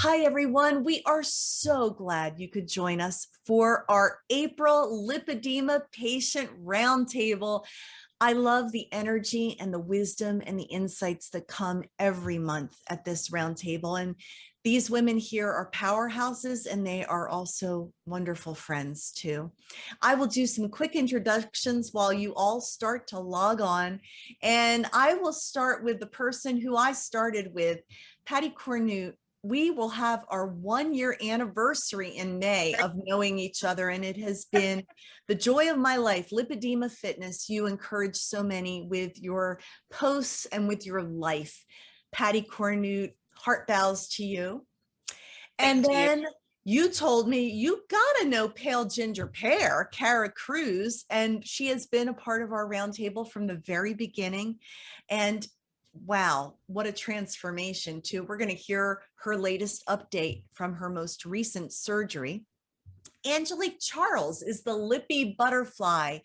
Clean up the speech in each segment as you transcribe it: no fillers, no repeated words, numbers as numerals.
Hi, everyone. We are so glad you could join us for our April Lipedema Patient Roundtable. I love the energy and the wisdom and the insights that come every month at this roundtable. And these women here are powerhouses, and they are also wonderful friends too. I will do some quick introductions while you all start to log on. And I will start with the person who I started with, Pattie Cornute. We will have our 1-year anniversary in May of knowing each other, and it has been the joy of my life. Lipedema Fitness, you encourage so many with your posts and with your life. Pattie Cornute, heart bows to you. And then you told me you gotta know Pale Ginger Pear, Cara Cruz, and she has been a part of our roundtable from the very beginning. And wow, what a transformation too. We're going to hear her latest update from her most recent surgery. Angelique Charles is the Lippy Butterfly,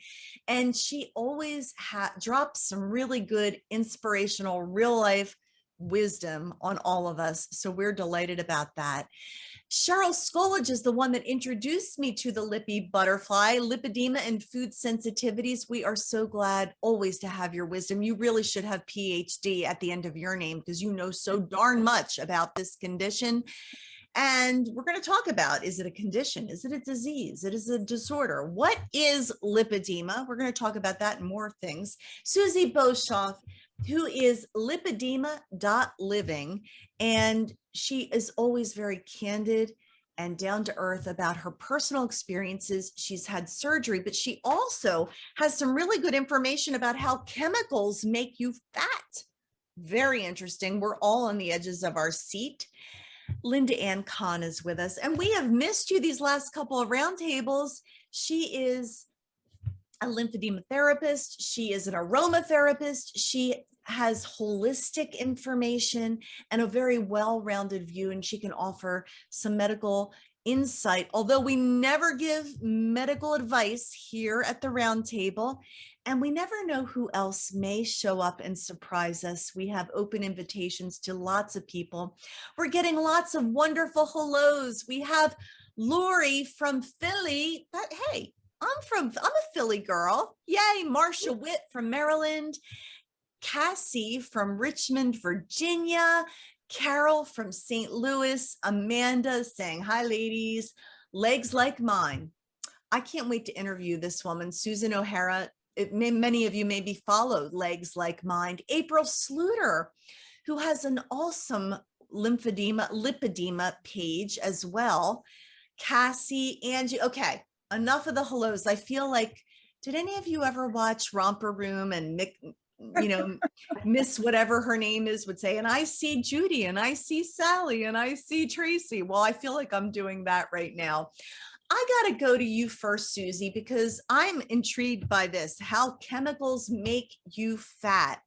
and she always drops some really good inspirational real life wisdom on all of us. So we're delighted about that. Cheryl Scoledge is the one that introduced me to the Lippy Butterfly, lipedema and food sensitivities. We are so glad always to have your wisdom. You really should have PhD at the end of your name because you know so darn much about this condition. And we're going to talk about, is it a condition? Is it a disease? It is a disorder. What is lipedema? We're going to talk about that and more things. Siouxie Boshoff, who is lipedema.living, and she is always very candid and down to earth about her personal experiences. She's had surgery, but she also has some really good information about how chemicals make you fat. Very interesting. We're all on the edges of our seat. Linda Ann Kahn is with us, and we have missed you these last couple of roundtables. She is a lymphedema therapist. She is an aromatherapist. She has holistic information and a very well-rounded view, and she can offer some medical insight, although we never give medical advice here at the roundtable, and we never know who else may show up and surprise us. We have open invitations to lots of people. We're getting lots of wonderful hellos. We have Lori from Philly. Hey, I'm a Philly girl. Yay. Marsha Witt from Maryland. Cassie from Richmond, Virginia. Carol from St. Louis. Amanda saying, hi, ladies. Legs like mine. I can't wait to interview this woman. Susan O'Hara. Many of you maybe followed Legs Like Mine. April Sluter, who has an awesome lipedema page as well. Cassie, Angie. Okay, enough of the hellos. I feel like, did any of you ever watch Romper Room and Miss whatever her name is would say, and I see Judy, and I see Sally, and I see Tracy. Well, I feel like I'm doing that right now. I got to go to you first, Siouxie, because I'm intrigued by this, how chemicals make you fat.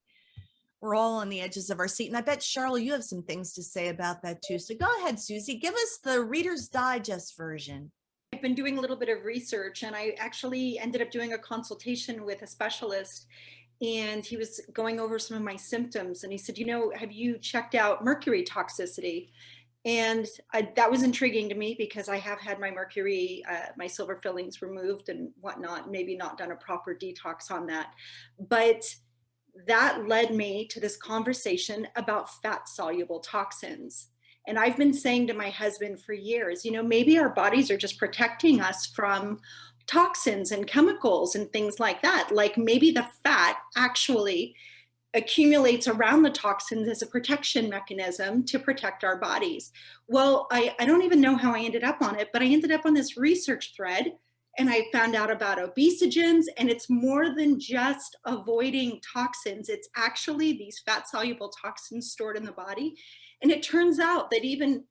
We're all on the edges of our seat. And I bet, Cheryl, you have some things to say about that too. So go ahead, Siouxie, give us the Reader's Digest version. I've been doing a little bit of research, and I actually ended up doing a consultation with a specialist, and he was going over some of my symptoms, and he said, have you checked out mercury toxicity? And that was intriguing to me because I have had my mercury, my silver fillings removed and whatnot, maybe not done a proper detox on that. But that led me to this conversation about fat soluble toxins. And I've been saying to my husband for years, maybe our bodies are just protecting us from toxins and chemicals and things like that. Like maybe the fat actually accumulates around the toxins as a protection mechanism to protect our bodies. Well, I don't even know how I ended up on it, but I ended up on this research thread, and I found out about obesogens, and it's more than just avoiding toxins. It's actually these fat soluble toxins stored in the body. And it turns out that even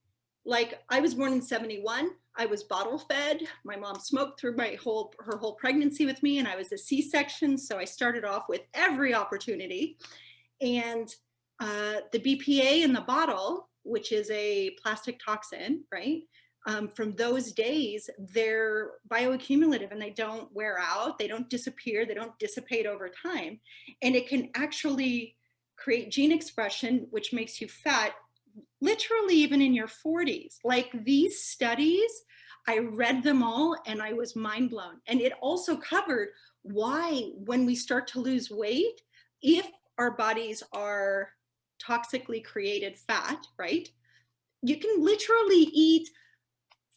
like I was born in 71, I was bottle fed. My mom smoked through her whole pregnancy with me, and I was a C-section. So I started off with every opportunity. And the BPA in the bottle, which is a plastic toxin, right? From those days, they're bioaccumulative and they don't wear out, they don't disappear, they don't dissipate over time. And it can actually create gene expression, which makes you fat literally even in your 40s. Like these studies, I read them all and I was mind blown. And it also covered why, when we start to lose weight, if our bodies are toxically created fat, right? You can literally eat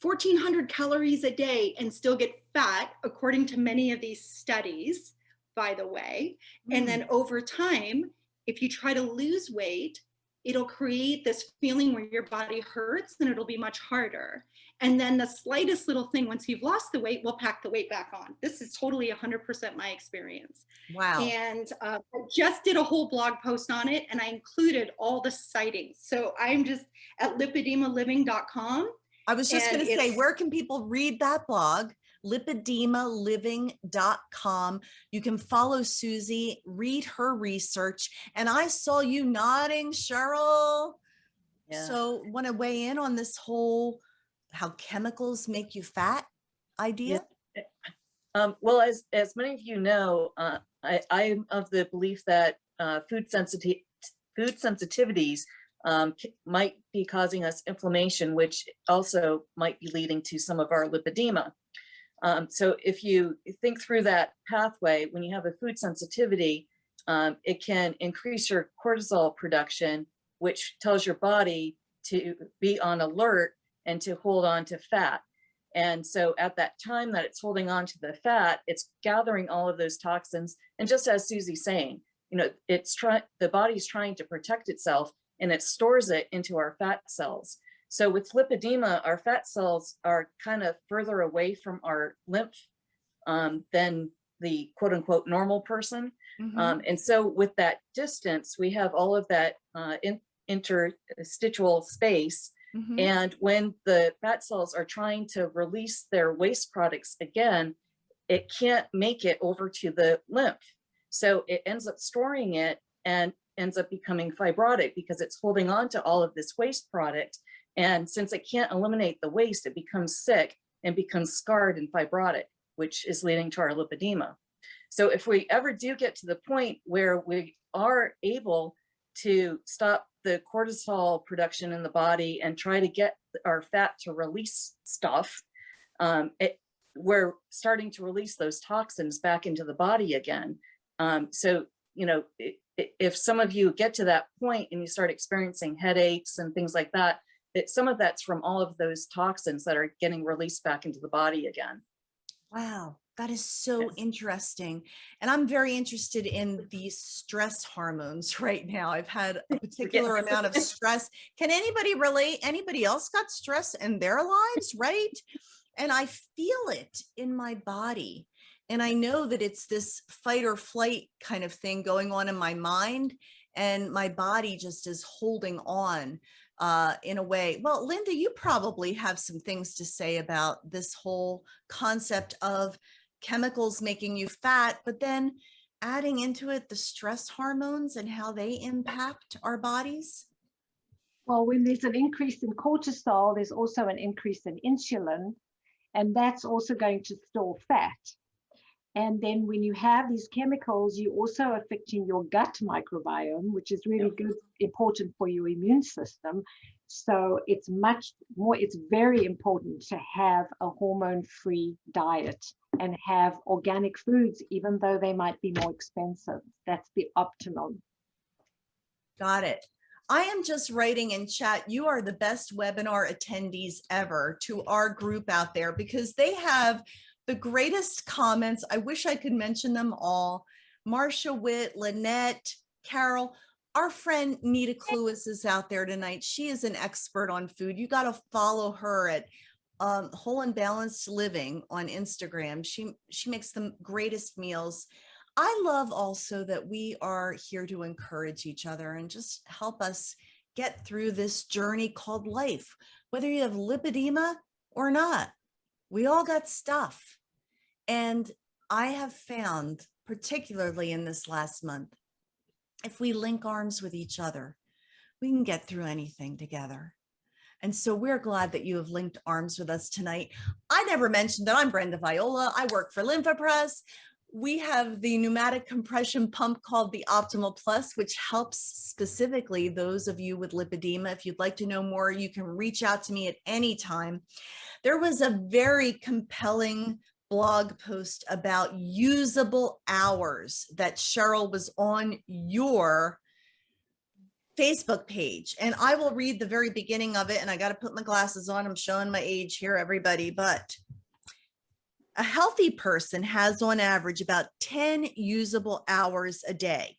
1,400 calories a day and still get fat, according to many of these studies, by the way. And then over time, if you try to lose weight, it'll create this feeling where your body hurts and it'll be much harder. And then the slightest little thing, once you've lost the weight, will pack the weight back on. This is totally 100% my experience. Wow. And I just did a whole blog post on it, and I included all the sightings. So I'm just at lipedemaliving.com. I was just going to say, where can people read that blog? Lipedemaliving.com. You can follow Siouxsie, read her research. And I saw you nodding, Cheryl. Yeah. So want to weigh in on this whole how chemicals make you fat idea? Yeah. Well, as many of you know, I'm of the belief that food sensitivities might be causing us inflammation, which also might be leading to some of our lipedema. So if you think through that pathway, when you have a food sensitivity, it can increase your cortisol production, which tells your body to be on alert and to hold on to fat. And so at that time that it's holding on to the fat, it's gathering all of those toxins. And just as Siouxsie's saying, you know, the body's trying to protect itself, and it stores it into our fat cells. So with lipedema, our fat cells are kind of further away from our lymph than the quote unquote normal person. And so with that distance, we have all of that interstitial space. And when the fat cells are trying to release their waste products again, it can't make it over to the lymph. So it ends up storing it and ends up becoming fibrotic because it's holding on to all of this waste product. And since it can't eliminate the waste, it becomes sick and becomes scarred and fibrotic, which is leading to our lipedema. So if we ever do get to the point where we are able to stop the cortisol production in the body and try to get our fat to release stuff, we're starting to release those toxins back into the body again. So, you know, if some of you get to that point and you start experiencing headaches and things like that, some of that's from all of those toxins that are getting released back into the body again. Wow, that is so interesting. And I'm very interested in these stress hormones right now. I've had a particular amount of stress. Can anybody relate? Anybody else got stress in their lives, right? And I feel it in my body. And I know that it's this fight or flight kind of thing going on in my mind, and my body just is holding on in a way. Well, Linda, you probably have some things to say about this whole concept of chemicals making you fat, but then adding into it the stress hormones and how they impact our bodies. Well, when there's an increase in cortisol, there's also an increase in insulin, and that's also going to store fat. And then when you have these chemicals, you're also affecting your gut microbiome, which is really good, important for your immune system. So it's much more, it's very important to have a hormone-free diet and have organic foods, even though they might be more expensive. That's the optimum. Got it. I am just writing in chat, you are the best webinar attendees ever to our group out there, because they have the greatest comments. I wish I could mention them all. Marcia Witt, Lynette, Carol, our friend Nita Cluis is out there tonight. She is an expert on food. You got to follow her at Whole and Balanced Living on Instagram. She makes the greatest meals. I love also that we are here to encourage each other and just help us get through this journey called life, whether you have lipedema or not. We all got stuff. And I have found, particularly in this last month, if we link arms with each other, we can get through anything together. And so we're glad that you have linked arms with us tonight. I never mentioned that I'm Brenda Viola. I work for Lympha Press. We have the pneumatic compression pump called the Optimal Plus, which helps specifically those of you with lipedema. If you'd like to know more, you can reach out to me at any time. There was a very compelling blog post about usable hours that Cheryl was on your Facebook page. And I will read the very beginning of it. And I got to put my glasses on. I'm showing my age here, everybody. But a healthy person has on average about 10 usable hours a day.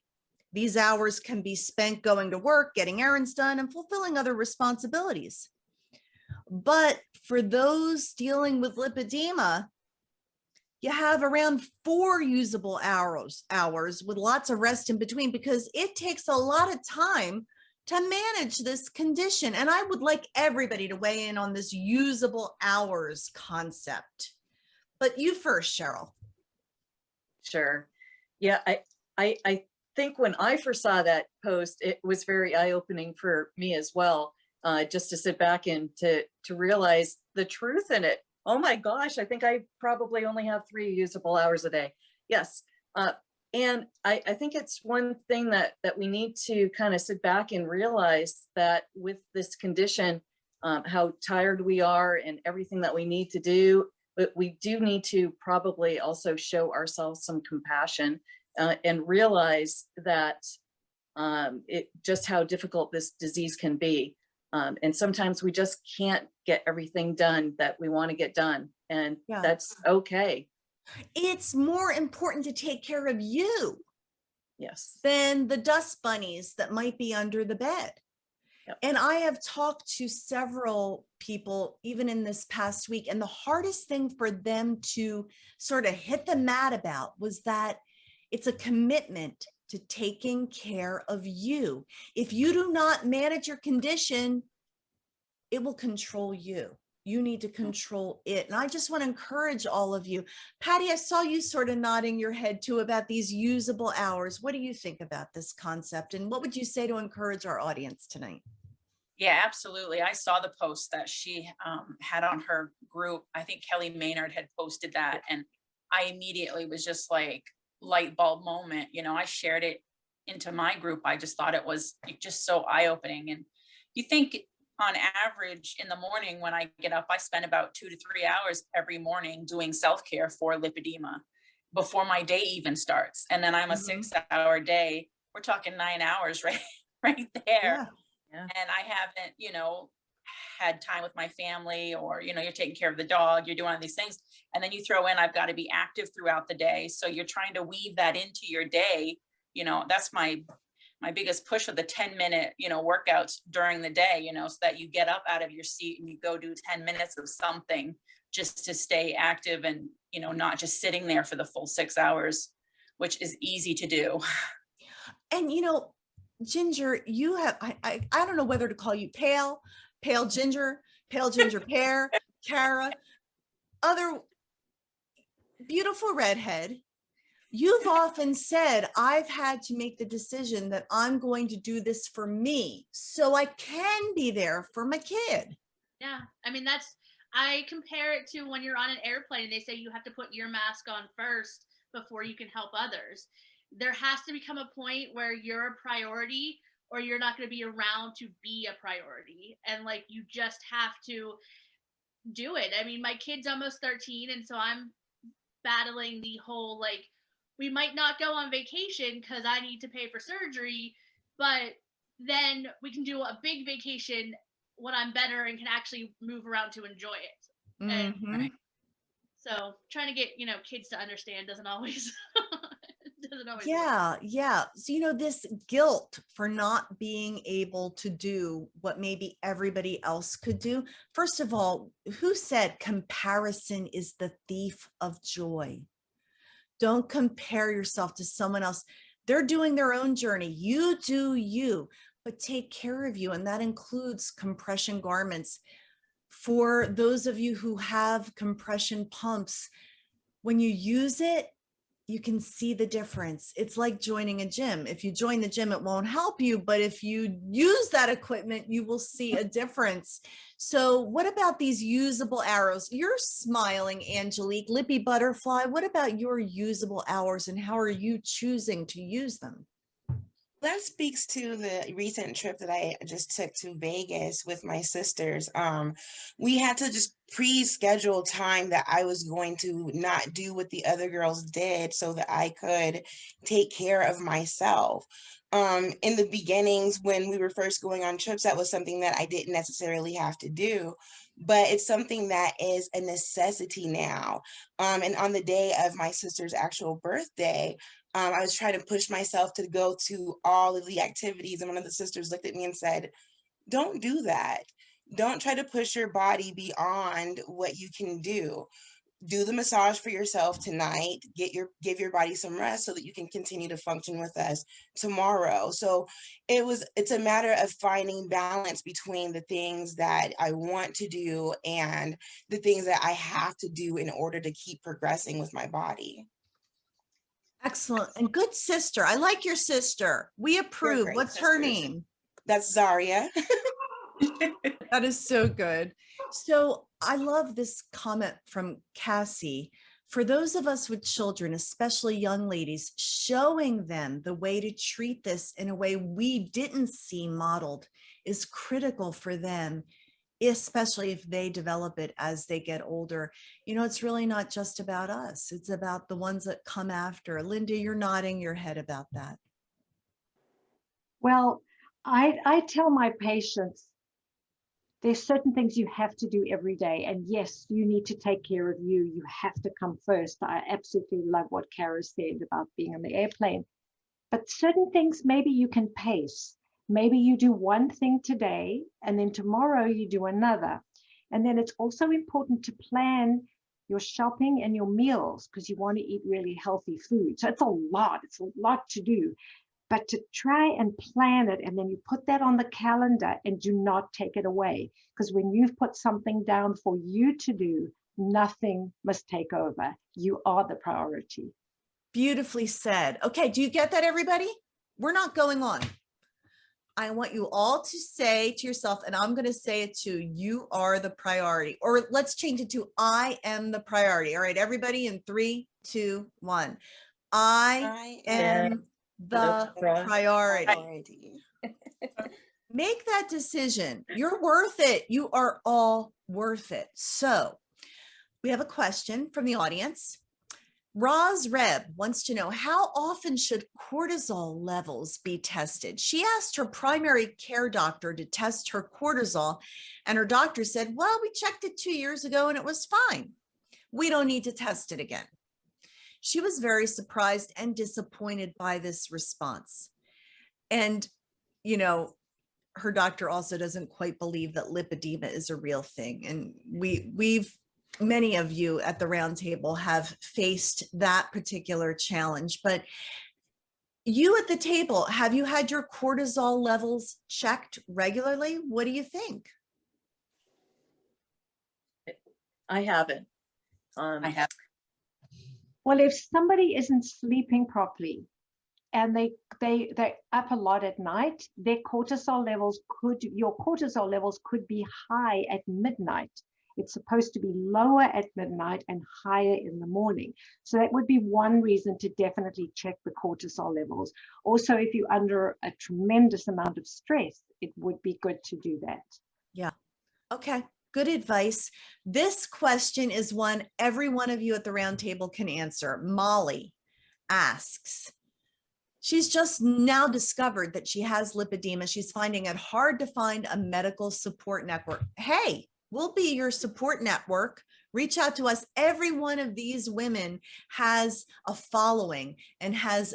These hours can be spent going to work, getting errands done, and fulfilling other responsibilities. But for those dealing with lipedema, you have around 4 usable hours with lots of rest in between, because it takes a lot of time to manage this condition. And I would like everybody to weigh in on this usable hours concept. But you first, Cheryl. Sure. Yeah, I think when I first saw that post, it was very eye-opening for me as well, just to sit back and to realize the truth in it. Oh my gosh, I think I probably only have 3 usable hours a day. Yes. And I think it's one thing that we need to kind of sit back and realize that with this condition, how tired we are and everything that we need to do, but we do need to probably also show ourselves some compassion and realize that just how difficult this disease can be. And sometimes we just can't get everything done that we want to get done. And that's okay. It's more important to take care of you. Yes. Than the dust bunnies that might be under the bed. Yep. And I have talked to several people, even in this past week, and the hardest thing for them to sort of hit the mat about was that it's a commitment to taking care of you. If you do not manage your condition, it will control you. You need to control it. And I just want to encourage all of you. Pattie, I saw you sort of nodding your head too about these usable hours. What do you think about this concept? And what would you say to encourage our audience tonight? Yeah, absolutely. I saw the post that she had on her group. I think Kelly Maynard had posted that. And I immediately was just like, light bulb moment. You know, I shared it into my group. I just thought it was just so eye-opening. And you think, on average in the morning when I get up, I spend about 2 to 3 hours every morning doing self-care for lipedema before my day even starts. And then I'm a 6-hour day. We're talking 9 hours right there. Yeah. And I haven't, you know, had time with my family, or, you know, you're taking care of the dog, you're doing all these things. And then you throw in, I've got to be active throughout the day. So you're trying to weave that into your day. You know, that's my biggest push of the 10-minute, you know, workouts during the day, you know, so that you get up out of your seat and you go do 10 minutes of something just to stay active and, you know, not just sitting there for the full 6 hours, which is easy to do. And, you know, Ginger, you have, I don't know whether to call you pale ginger pear, Cara, other beautiful redhead. You've often said, I've had to make the decision that I'm going to do this for me so I can be there for my kid. Yeah. I mean, I compare it to when you're on an airplane and they say you have to put your mask on first before you can help others. There has to become a point where you're a priority, or you're not going to be around to be a priority. And like, you just have to do it. I mean, my kid's almost 13. And so I'm battling the whole, like, we might not go on vacation because I need to pay for surgery, but then we can do a big vacation when I'm better and can actually move around to enjoy it. And so trying to get, you know, kids to understand doesn't always work. Yeah. So, you know, this guilt for not being able to do what maybe everybody else could do. First of all, who said comparison is the thief of joy? Don't compare yourself to someone else. They're doing their own journey. You do you, but take care of you. And that includes compression garments. For those of you who have compression pumps, when you use it, you can see the difference. It's like joining a gym. If you join the gym, it won't help you, but if you use that equipment, you will see a difference. So what about these usable arrows? You're smiling, Angelique, Lippy Butterfly. What about your usable hours and how are you choosing to use them? That speaks to the recent trip that I just took to Vegas with my sisters. We had to just pre-schedule time that I was going to not do what the other girls did so that I could take care of myself. In the beginnings, when we were first going on trips, that was something that I didn't necessarily have to do, but it's something that is a necessity now. And on the day of my sister's actual birthday, I was trying to push myself to go to all of the activities. And one of the sisters looked at me and said, don't do that. Don't try to push your body beyond what you can do. Do the massage for yourself tonight. Give your body some rest so that you can continue to function with us tomorrow. So it's a matter of finding balance between the things that I want to do and the things that I have to do in order to keep progressing with my body. Excellent. And good sister. I like your sister. We approve. great What's her sisters. name? That's Zaria. That is so good. So I love this comment from Cassie. For those of us with children, especially young ladies, showing them the way to treat this in a way we didn't see modeled is critical for them, especially if they develop it as they get older. You know, it's really not just about us. It's about the ones that come after. Linda, you're nodding your head about that. Well, I tell my patients, there's certain things you have to do every day. And yes, you need to take care of you. You have to come first. I absolutely love what Cara said about being on the airplane. But certain things, maybe you can pace. Maybe you do one thing today, and then tomorrow you do another. And then it's also important to plan your shopping and your meals because you want to eat really healthy food. So it's a lot to do. But to try and plan it, and then you put that on the calendar and do not take it away. Because when you've put something down for you to do, nothing must take over. You are the priority. Beautifully said. Okay, do you get that, everybody? We're not going on. I want you all to say to yourself, and I'm going to say it too, you are the priority. Or let's change it to I am the priority. All right, everybody, in 3, 2, 1. I am the priority. Make that decision. You're worth it. You are all worth it. So we have a question from the audience. Roz Reb wants to know, how often should cortisol levels be tested? She asked her primary care doctor to test her cortisol, and her doctor said, well, we checked it 2 years ago and it was fine. We don't need to test it again. She was very surprised and disappointed by this response. And, you know, her doctor also doesn't quite believe that lipedema is a real thing. And many of you at the roundtable have faced that particular challenge, but you at the table, have you had your cortisol levels checked regularly? What do you think? I haven't. I have. Well, if somebody isn't sleeping properly and they're up a lot at night, your cortisol levels could be high at midnight. It's supposed to be lower at midnight and higher in the morning. So that would be one reason to definitely check the cortisol levels. Also, if you're under a tremendous amount of stress, it would be good to do that. Yeah. Okay. Good advice. This question is one every one of you at the roundtable can answer. Molly asks, she's just now discovered that she has lipedema. She's finding it hard to find a medical support network. Hey, we'll be your support network. Reach out to us. Every one of these women has a following and has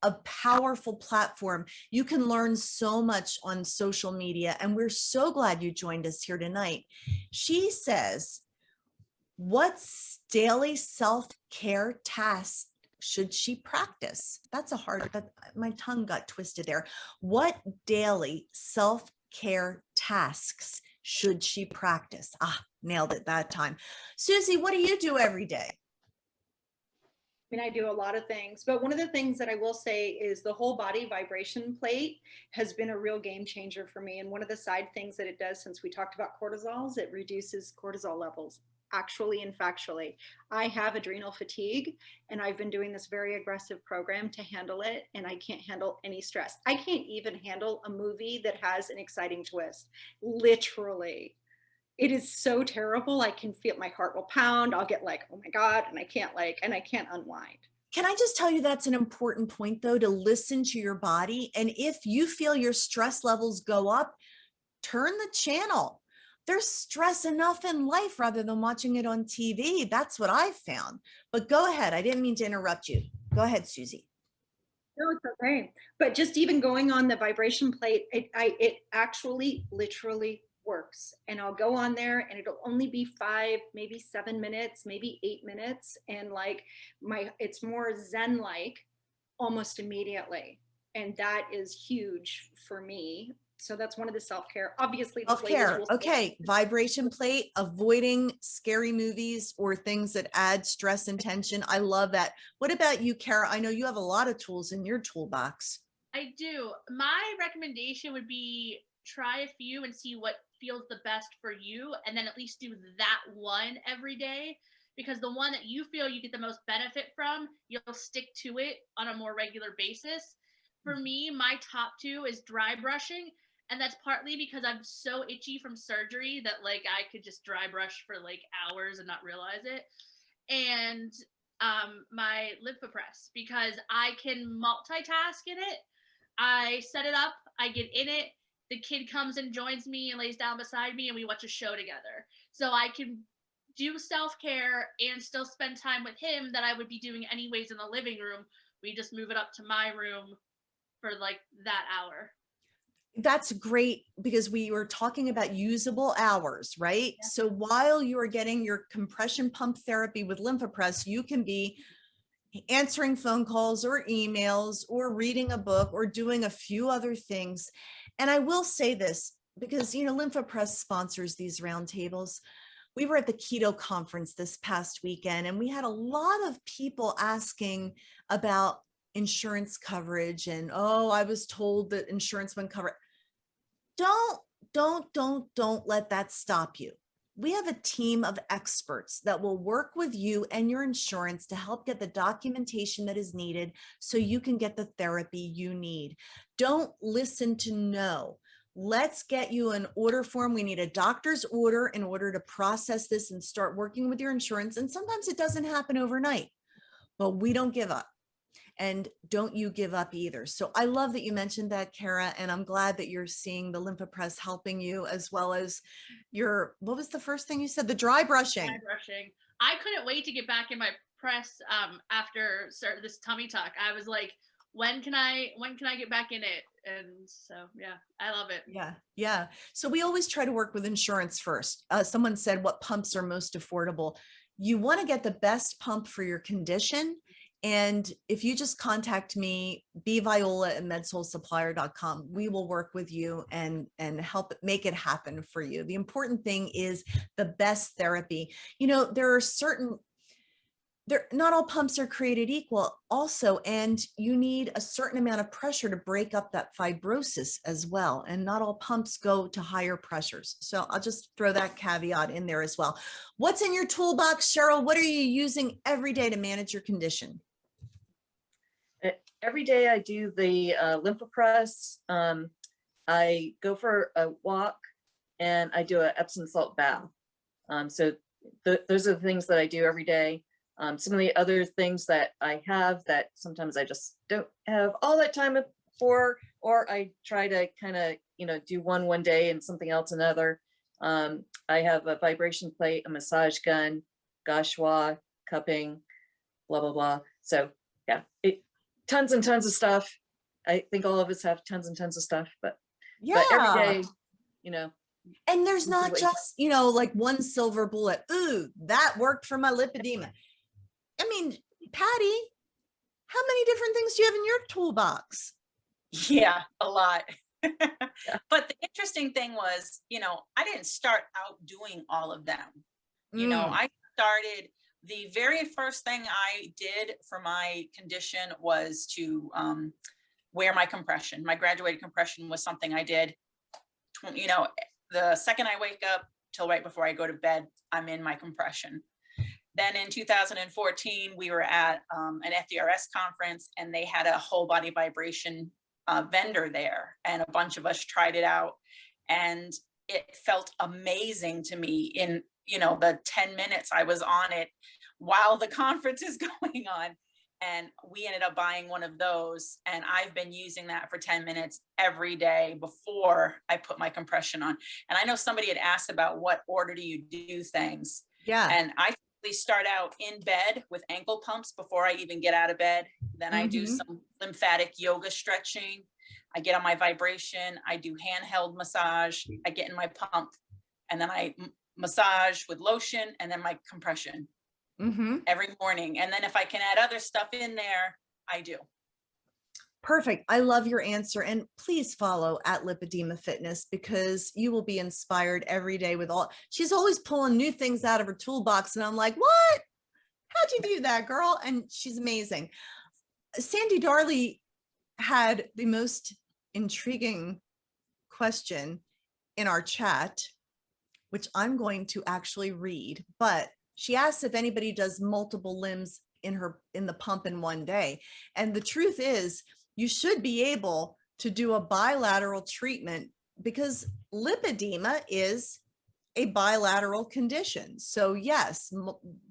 a powerful platform. You can learn so much on social media, and we're so glad you joined us here tonight. She says, what daily self-care tasks should she practice? That's my tongue got twisted there. What daily self-care tasks should she practice? Nailed it that time. Siouxsie, what do you do every day? I mean, I do a lot of things, but one of the things that I will say is the whole body vibration plate has been a real game changer for me. And one of the side things that it does, since we talked about cortisols, it reduces cortisol levels, actually and factually. I have adrenal fatigue, and I've been doing this very aggressive program to handle it, and I can't handle any stress. I can't even handle a movie that has an exciting twist, literally. It is so terrible. I can feel my heart will pound. I'll get like, oh my God, and I can't unwind. Can I just tell you that's an important point though, to listen to your body. And if you feel your stress levels go up, turn the channel. There's stress enough in life rather than watching it on TV. That's what I found. But go ahead. I didn't mean to interrupt you. Go ahead, Siouxsie. No, it's okay. But just even going on the vibration plate, it actually literally works. And I'll go on there and it'll only be 5, maybe 7 minutes, maybe 8 minutes. And like it's more Zen-like almost immediately. And that is huge for me. So that's one of the self-care, obviously. Self-care. Okay. Vibration plate, avoiding scary movies or things that add stress and tension. I love that. What about you, Cara? I know you have a lot of tools in your toolbox. I do. My recommendation would be try a few and see what feels the best for you, and then at least do that one every day, because the one that you feel you get the most benefit from, you'll stick to it on a more regular basis. For me, my top 2 is dry brushing. And that's partly because I'm so itchy from surgery that like I could just dry brush for like hours and not realize it. And my Lympha Press, because I can multitask in it. I set it up, I get in it, the kid comes and joins me and lays down beside me and we watch a show together. So I can do self-care and still spend time with him that I would be doing anyways in the living room. We just move it up to my room for like that hour. That's great, because we were talking about usable hours, right? Yeah. So while you are getting your compression pump therapy with Lympha Press, you can be answering phone calls or emails or reading a book or doing a few other things. And I will say this, because, you know, Lympha Press sponsors these roundtables. We were at the keto conference this past weekend, and we had a lot of people asking about insurance coverage and, oh, I was told that insurance wouldn't cover it. Don't let that stop you. We have a team of experts that will work with you and your insurance to help get the documentation that is needed so you can get the therapy you need. Don't listen to no. Let's get you an order form. We need a doctor's order in order to process this and start working with your insurance. And sometimes it doesn't happen overnight, but we don't give up. And don't you give up either. So I love that you mentioned that, Cara, and I'm glad that you're seeing the Lympha Press helping you, as well as your, what was the first thing you said? The dry brushing. Dry brushing. I couldn't wait to get back in my press after this tummy tuck. I was like, when can I get back in it? And so, yeah, I love it. Yeah. Yeah. So we always try to work with insurance first. Someone said, what pumps are most affordable? You want to get the best pump for your condition. And if you just contact me, bviola@medsoulsupplier.com, we will work with you and help make it happen for you. The important thing is the best therapy. You know, not all pumps are created equal also, and you need a certain amount of pressure to break up that fibrosis as well. And not all pumps go to higher pressures. So I'll just throw that caveat in there as well. What's in your toolbox, Cheryl? What are you using every day to manage your condition? Every day I do the Lympha Press. I go for a walk and I do an Epsom salt bath. So those are the things that I do every day. Some of the other things that I have that sometimes I just don't have all that time for, or I try to kind of, you know, do one day and something else another. I have a vibration plate, a massage gun, gua sha, cupping, blah, blah, blah. So yeah, tons and tons of stuff. I think all of us have tons and tons of stuff, but every day, you know. And there's not just, you know, like one silver bullet. Ooh, that worked for my lipedema. I mean, Pattie, how many different things do you have in your toolbox? Yeah, a lot. But the interesting thing was, you know, I didn't start out doing all of them. You know, I started The very first thing I did for my condition was to wear my compression. My graduated compression was something I did, you know, the second I wake up till right before I go to bed, I'm in my compression. Then in 2014, we were at an FDRS conference, and they had a whole body vibration vendor there, and a bunch of us tried it out, and it felt amazing to me in, you know, the 10 minutes I was on it while the conference is going on. And we ended up buying one of those, and I've been using that for 10 minutes every day before I put my compression on. And I know somebody had asked about what order do you do things. Yeah. And I start out in bed with ankle pumps before I even get out of bed. Then I do some lymphatic yoga stretching. I get on my vibration. I do handheld massage. I get in my pump, and then I massage with lotion, and then my compression every morning. And then if I can add other stuff in there, I do. Perfect. I love your answer. And please follow at Lipedema Fitness, because you will be inspired every day with all, she's always pulling new things out of her toolbox. And I'm like, what? How'd you do that, girl? And she's amazing. Sandy Darley had the most intriguing question in our chat, which I'm going to actually read, but she asks if anybody does multiple limbs in the pump in one day. And the truth is, you should be able to do a bilateral treatment, because lipedema is a bilateral condition. So yes,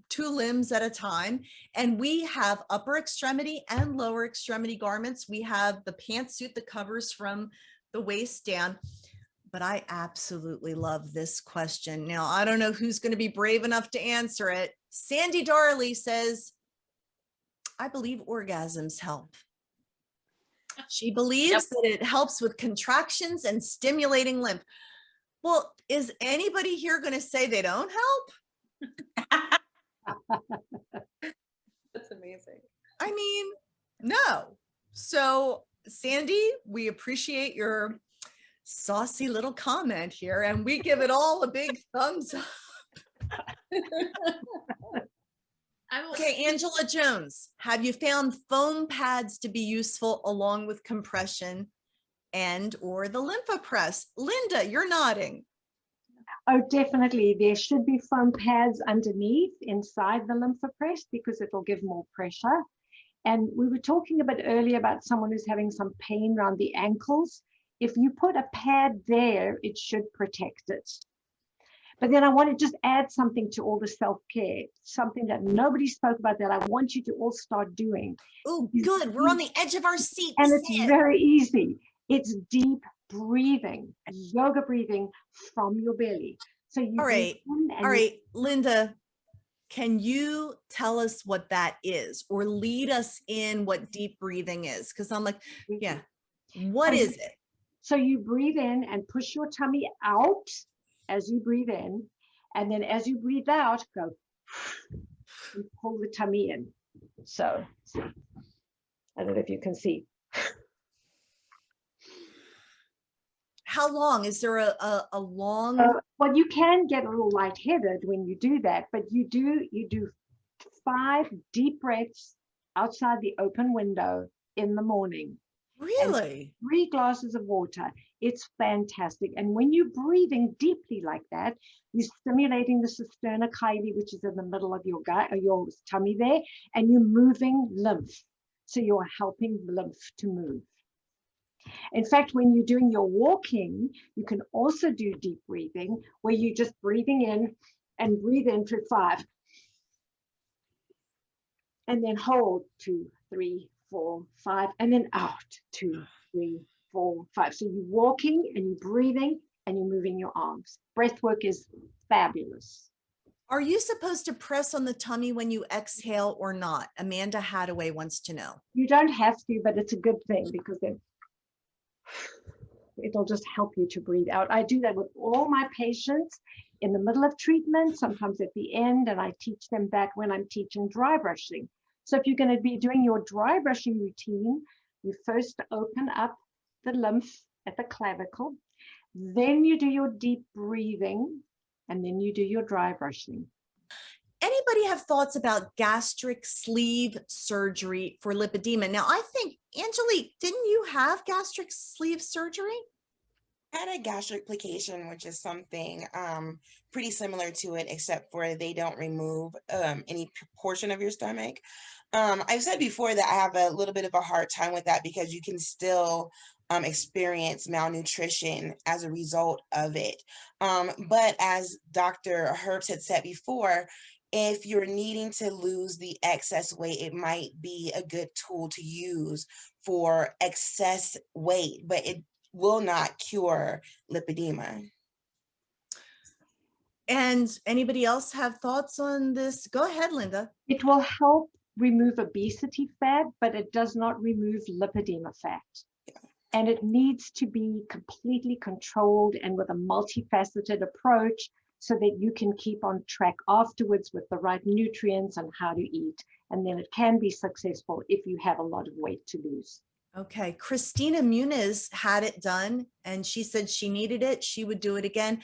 2 limbs at a time. And we have upper extremity and lower extremity garments. We have the pantsuit that covers from the waist down. But I absolutely love this question. Now, I don't know who's going to be brave enough to answer it. Sandy Darley says, I believe orgasms help. She believes that it helps with contractions and stimulating lymph. Well, is anybody here going to say they don't help? That's amazing. I mean, no. So, Sandy, we appreciate your saucy little comment here, and we give it all a big thumbs up. Okay, Angela Jones, have you found foam pads to be useful along with compression and or the Lympha Press? Linda, you're nodding. Oh, definitely. There should be foam pads underneath inside the Lympha Press, because it will give more pressure. And we were talking a bit earlier about someone who's having some pain around the ankles. If you put a pad there, it should protect it. But then I want to just add something to all the self-care, something that nobody spoke about that I want you to all start doing. Oh, good. We're on the edge of our seat. And it's very easy. It's deep breathing, yoga breathing from your belly. So you all right, Linda, can you tell us what that is, or lead us in what deep breathing is? Because I'm like, yeah, what is it? So you breathe in and push your tummy out as you breathe in, and then as you breathe out, go and pull the tummy in. So I don't know if you can see. How long? Is there a long? Well, you can get a little lightheaded when you do that, but you do 5 deep breaths outside the open window in the morning. Really? 3 glasses of water. It's fantastic. And when you're breathing deeply like that, you're stimulating the cisterna chyli, which is in the middle of your gut or your tummy there, and you're moving lymph. So you're helping lymph to move. In fact, when you're doing your walking, you can also do deep breathing, where you're just breathing in and breathe in for 5. And then hold 2, 3, 4, 5, and then out 2, 3, 4, 5. So you're walking and you're breathing and you're moving your arms. Breath work is fabulous. Are you supposed to press on the tummy when you exhale or not? Amanda Hadaway wants to know. You don't have to, but it's a good thing, because then it'll just help you to breathe out. I do that with all my patients in the middle of treatment, sometimes at the end, and I teach them that when I'm teaching dry brushing. So if you're going to be doing your dry brushing routine, you first open up the lymph at the clavicle, then you do your deep breathing, and then you do your dry brushing. Anybody have thoughts about gastric sleeve surgery for lipedema? Now, I think, Angelique, didn't you have gastric sleeve surgery? I had a gastric plication, which is something pretty similar to it, except for they don't remove any portion of your stomach. I've said before that I have a little bit of a hard time with that because you can still experience malnutrition as a result of it. But as Dr. Herbst had said before, if you're needing to lose the excess weight, it might be a good tool to use for excess weight, but it will not cure lipedema. And anybody else have thoughts on this? Go ahead, Linda. It will help remove obesity fat, but it does not remove lipedema fat. And it needs to be completely controlled and with a multifaceted approach so that you can keep on track afterwards with the right nutrients and how to eat. And then it can be successful if you have a lot of weight to lose. Okay, Christina Muniz had it done and she said she needed it. She would do it again.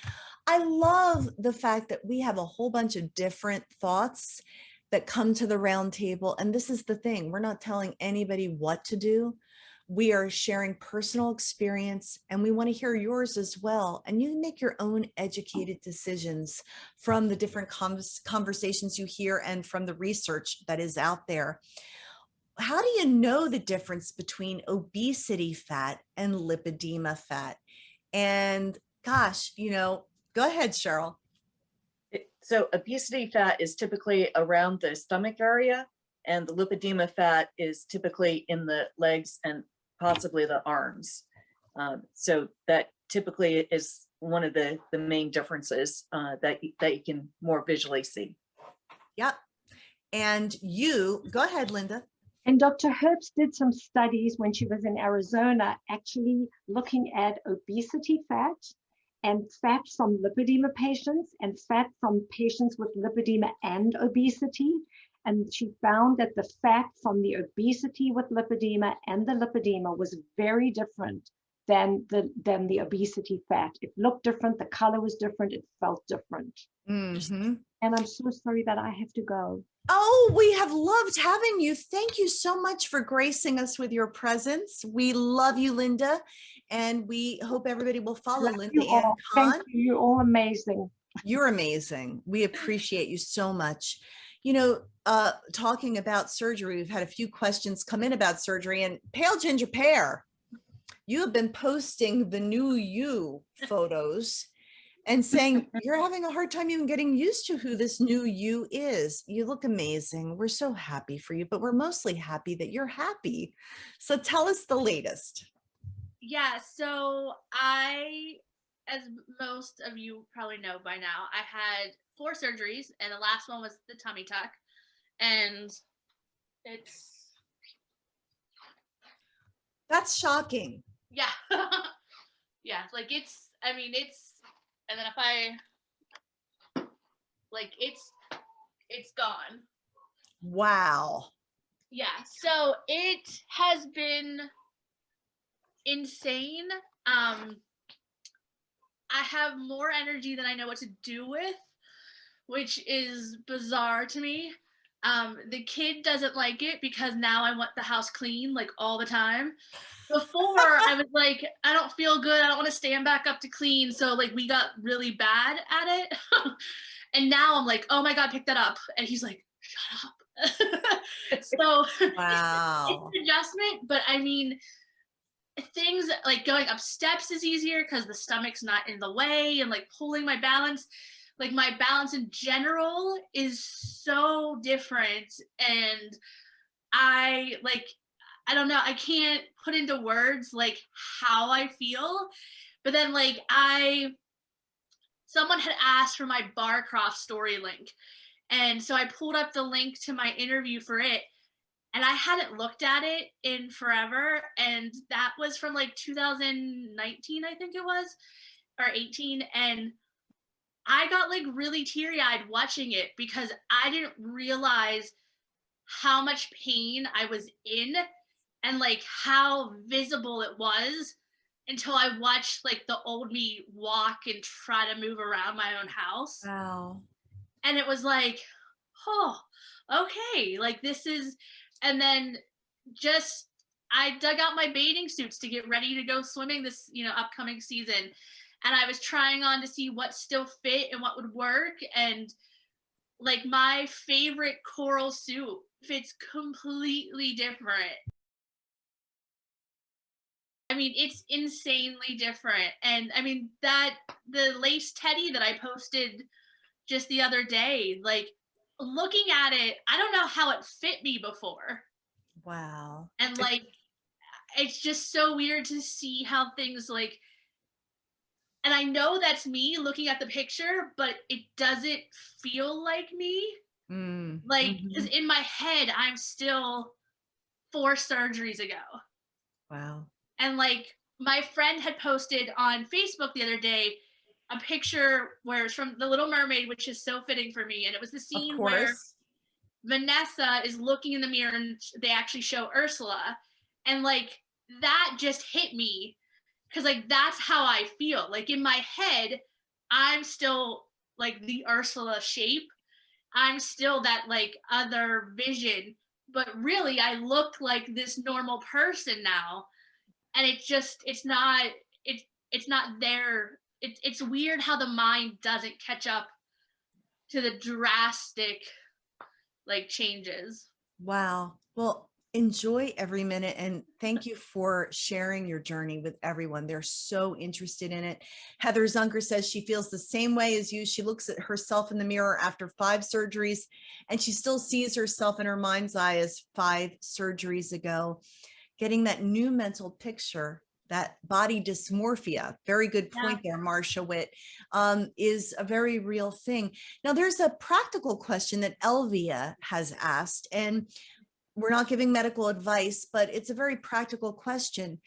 I love the fact that we have a whole bunch of different thoughts that come to the round table. And this is the thing, we're not telling anybody what to do. We are sharing personal experience and we want to hear yours as well. And you make your own educated decisions from the different conversations you hear and from the research that is out there. How do you know the difference between obesity fat and lipedema fat? And gosh, you know, go ahead, Cheryl. So obesity fat is typically around the stomach area, and the lipedema fat is typically in the legs and possibly the arms. So that typically is one of the main differences that you can more visually see. Yep. And you, go ahead, Linda. And Dr. Herbst did some studies when she was in Arizona, actually looking at obesity fat and fat from lipedema patients and fat from patients with lipedema and obesity. And she found that the fat from the obesity with lipedema and the lipedema was very different than the obesity fat. It looked different, the color was different, it felt different. Mm-hmm. And I'm so sorry that I have to go. Oh, we have loved having you. Thank you so much for gracing us with your presence. We love you, Linda, and we hope everybody will follow Love Linda you Ann all. Kahn. Thank you. You're all amazing. You're amazing. We appreciate you so much. You know, talking about surgery, we've had a few questions come in about surgery, and Pale Ginger Pear, you have been posting the new you photos and saying you're having a hard time even getting used to who this new you is. You look amazing. We're so happy for you, but we're mostly happy that you're happy. So tell us the latest. Yeah, so as most of you probably know by now, I had 4 surgeries, and the last one was the tummy tuck. And That's shocking. yeah. Yeah, like it's and then if I it's gone. Wow. Yeah, so it has been insane. I have more energy than I know what to do with, which is bizarre to me. The kid doesn't like it because now I want the house clean like all the time. Before I was like, I don't feel good. I don't want to stand back up to clean. So like we got really bad at it. And now I'm like, oh my God, pick that up. And he's like, shut up. So Wow. it's an adjustment, but I mean, things like going up steps is easier because the stomach's not in the way, and like pulling my balance, like my balance in general is so different. And I don't know, I can't put into words like how I feel, but then like someone had asked for my Barcroft story link. And so I pulled up the link to my interview for it, and I hadn't looked at it in forever. And that was from like 2019, I think it was, or 18. And I got like really teary-eyed watching it because I didn't realize how much pain I was in and like how visible it was until I watched like the old me walk and try to move around my own house. Wow. And it was like, oh, okay, like this is, and then just, I dug out my bathing suits to get ready to go swimming this, upcoming season. And I was trying on to see what still fit and what would work. And like my favorite coral suit fits completely different. I mean, it's insanely different. And I mean, the lace teddy that I posted just the other day, like looking at it, I don't know how it fit me before. Wow. And like, it's just so weird to see how things like, and I know that's me looking at the picture, but it doesn't feel like me. Like, because in my head, I'm still 4 surgeries ago. Wow. And like, my friend had posted on Facebook the other day a picture where it's from The Little Mermaid, which is so fitting for me. And it was the scene where Vanessa is looking in the mirror and they actually show Ursula. And like, that just hit me. Cause like, that's how I feel. Like in my head, I'm still like the Ursula shape. I'm still that like other vision, but really I look like this normal person now. And it's not there. It's weird how the mind doesn't catch up to the drastic like changes. Wow. Well, enjoy every minute and thank you for sharing your journey with everyone. They're so interested in it. Heather Zunker says she feels the same way as you. She looks at herself in the mirror after 5 surgeries and she still sees herself in her mind's eye as 5 surgeries ago. Getting that new mental picture, that body dysmorphia, very good point there, Marcia Witt, is a very real thing. Now, there's a practical question that Elvia has asked, and we're not giving medical advice, but it's a very practical question.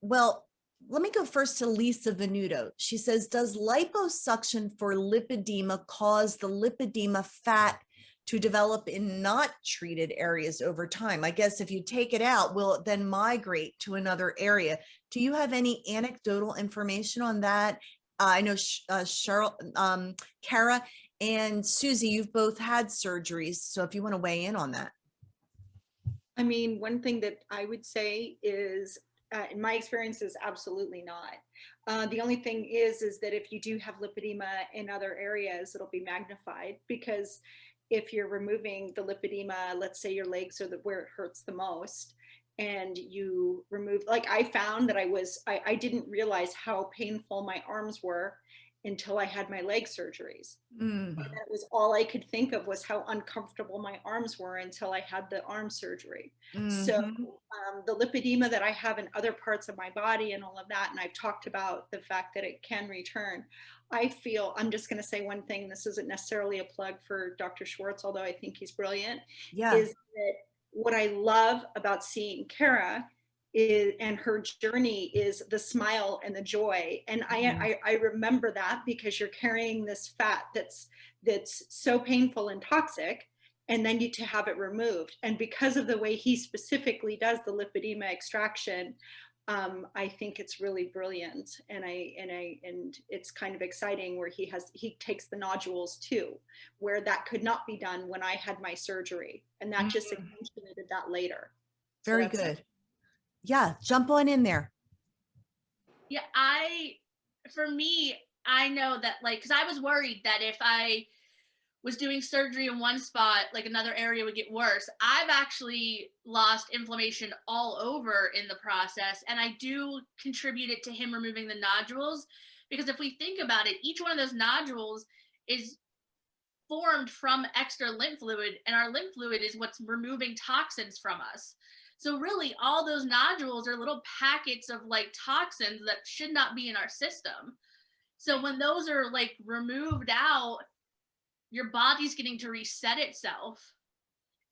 Well, let me go first to Lisa Venuto. She says, does liposuction for lipedema cause the lipedema fat to develop in not treated areas over time? I guess if you take it out, will it then migrate to another area? Do you have any anecdotal information on that? I know Cheryl, Cara and Susie, you've both had surgeries. So if you want to weigh in on that. I mean, one thing that I would say is, in my experience, is absolutely not. The only thing is that if you do have lipedema in other areas, it'll be magnified, because if you're removing the lipedema, let's say your legs are where it hurts the most, and you remove, like I found that I didn't realize how painful my arms were until I had my leg surgeries. And that was all I could think of, was how uncomfortable my arms were until I had the arm surgery. So the lipedema that I have in other parts of my body and all of that, and I've talked about the fact that it can return. I feel, I'm just going to say one thing, this isn't necessarily a plug for Dr. Schwartz, although I think he's brilliant, is that what I love about seeing Cara is, and her journey, is the smile and the joy. And I remember that because you're carrying this fat that's so painful and toxic, and then to have it removed. And because of the way he specifically does the lipedema extraction, I think it's really brilliant. And it's kind of exciting where he takes the nodules too, where that could not be done when I had my surgery, and that just accentuated that later. Very good. Yeah, jump on in there. Yeah, for me, I know that, like, because I was worried that if I was doing surgery in one spot, like another area would get worse. I've actually lost inflammation all over in the process, and I do contribute it to him removing the nodules, because if we think about it, each one of those nodules is formed from extra lymph fluid, and our lymph fluid is what's removing toxins from us. So really, all those nodules are little packets of like toxins that should not be in our system. So when those are like removed out, your body's getting to reset itself.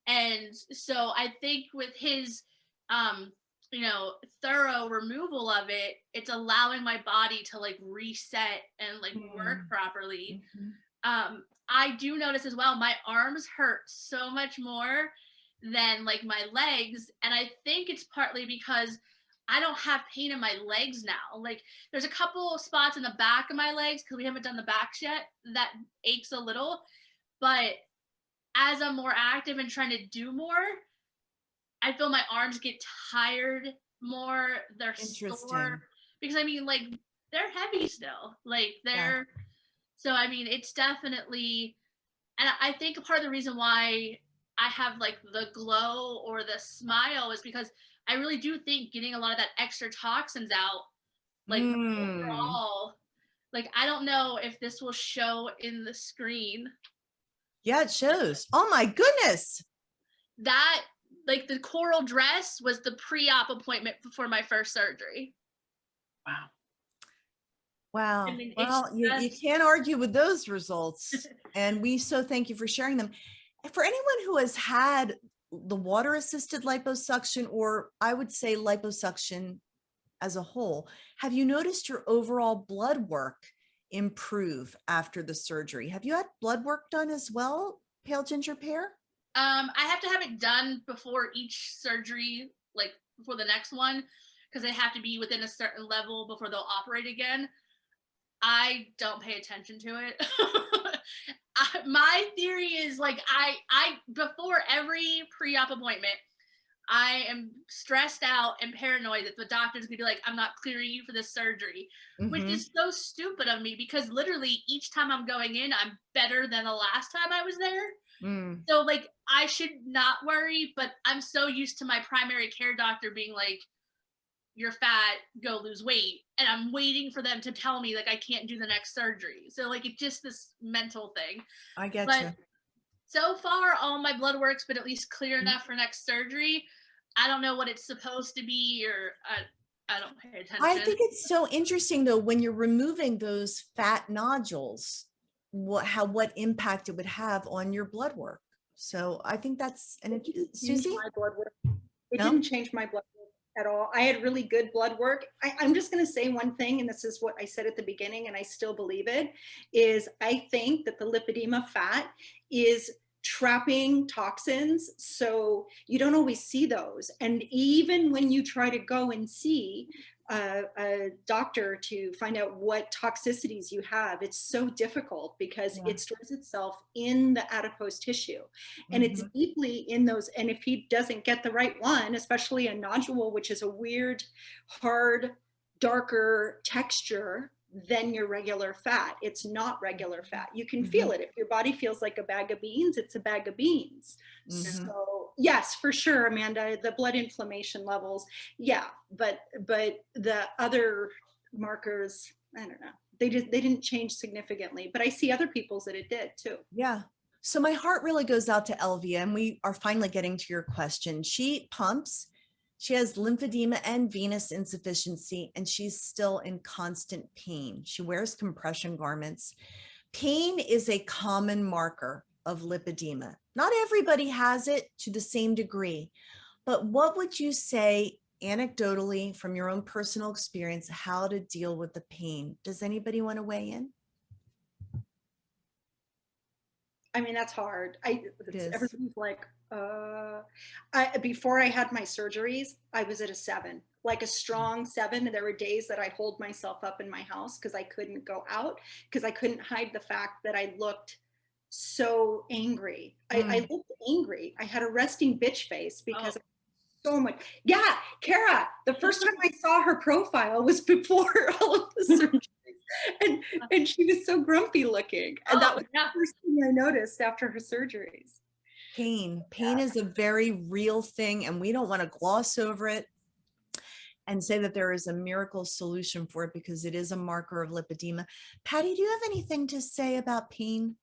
And so I think with his thorough removal of it, it's allowing my body to like reset and like work properly. I do notice as well, my arms hurt so much more than like my legs, and I think it's partly because I don't have pain in my legs now. Like there's a couple spots in the back of my legs, because we haven't done the backs yet, that aches a little, but as I'm more active and trying to do more, I feel my arms get tired more. They're Interesting. sore because I mean, like, they're heavy still. Like they're, so I mean, it's definitely, and I think part of the reason why I have like the glow or the smile is because I really do think getting a lot of that extra toxins out, like overall, like I don't know if this will show in the screen. Yeah, it shows. Oh my goodness. That, like the coral dress was the pre-op appointment before my first surgery. Wow. Wow. I mean, Well, you can't argue with those results. And we so thank you for sharing them. For anyone who has had the water assisted liposuction, or I would say liposuction as a whole, have you noticed your overall blood work improve after the surgery? Have you had blood work done as well, Pale Ginger Pear? I have to have it done before each surgery, like before the next one, because they have to be within a certain level before they'll operate again. I don't pay attention to it. My theory is like I before every pre-op appointment, I am stressed out and paranoid that the doctor's gonna be like, I'm not clearing you for this surgery, which is so stupid of me because literally each time I'm going in, I'm better than the last time I was there. So like I should not worry, but I'm so used to my primary care doctor being like, you're fat, go lose weight. And I'm waiting for them to tell me like I can't do the next surgery. So like it's just this mental thing. I get But you. so far, all my blood work's been at least clear enough for next surgery. I don't know what it's supposed to be, or I don't pay attention. I think it's so interesting though, when you're removing those fat nodules, what impact it would have on your blood work. So I think that's, and Siouxsie? My blood work. It No? didn't change my blood work at all. I had really good blood work. I'm just going to say one thing, and this is what I said at the beginning, and I still believe it, is I think that the lipedema fat is trapping toxins, so you don't always see those. And even when you try to go and see a doctor to find out what toxicities you have, it's so difficult because it stores itself in the adipose tissue, and it's deeply in those. And if he doesn't get the right one, especially a nodule, which is a weird, hard, darker texture than your regular fat, it's not regular fat. You can feel it. If your body feels like a bag of beans, it's a bag of beans. So yes, for sure, Amanda, the blood inflammation levels, but the other markers, I don't know, they didn't change significantly, but I see other people's that it did too. Yeah. So my heart really goes out to Elvia, and we are finally getting to your question. She pumps, she has lymphedema and venous insufficiency, and she's still in constant pain. She wears compression garments. Pain is a common marker of lipedema. Not everybody has it to the same degree, but what would you say anecdotally from your own personal experience, how to deal with the pain? Does anybody want to weigh in? I mean, that's hard. Everybody's like, before I had my surgeries, I was at a 7, like a strong 7. And there were days that I'd hold myself up in my house because I couldn't go out, because I couldn't hide the fact that I looked so angry. I looked angry. I had a resting bitch face because so much. Yeah, Cara, the first time I saw her profile was before all of the surgeries. And she was so grumpy looking. And that was the first thing I noticed after her surgeries. Pain is a very real thing, and we don't want to gloss over it and say that there is a miracle solution for it, because it is a marker of lipedema. Pattie, do you have anything to say about pain?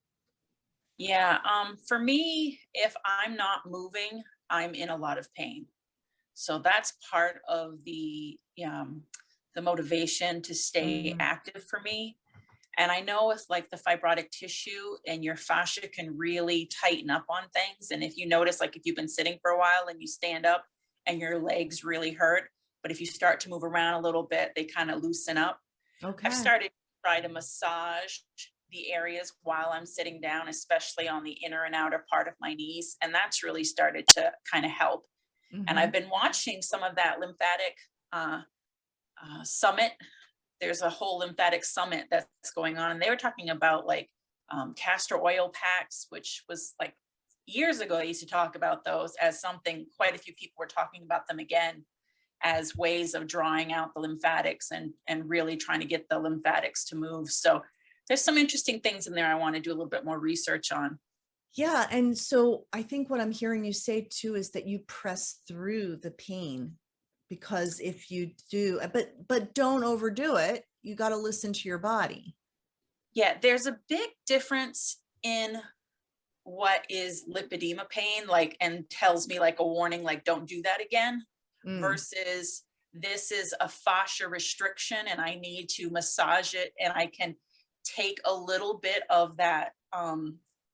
Yeah, for me, if I'm not moving, I'm in a lot of pain. So that's part of the motivation to stay active for me. And I know with like the fibrotic tissue and your fascia can really tighten up on things. And if you notice, like if you've been sitting for a while and you stand up and your legs really hurt, but if you start to move around a little bit, they kind of loosen up. Okay. I've started to try to massage the areas while I'm sitting down, especially on the inner and outer part of my knees. And that's really started to kind of help. And I've been watching some of that lymphatic summit. There's a whole lymphatic summit that's going on. And they were talking about like castor oil packs, which was like years ago, I used to talk about those as something, quite a few people were talking about them again as ways of drawing out the lymphatics and really trying to get the lymphatics to move. So there's some interesting things in there I want to do a little bit more research on. Yeah. And so I think what I'm hearing you say too is that you press through the pain, because if you do, but don't overdo it. You got to listen to your body. Yeah, there's a big difference in what is lipedema pain, like, and tells me like a warning, like, don't do that again, versus this is a fascia restriction and I need to massage it and I can take a little bit of that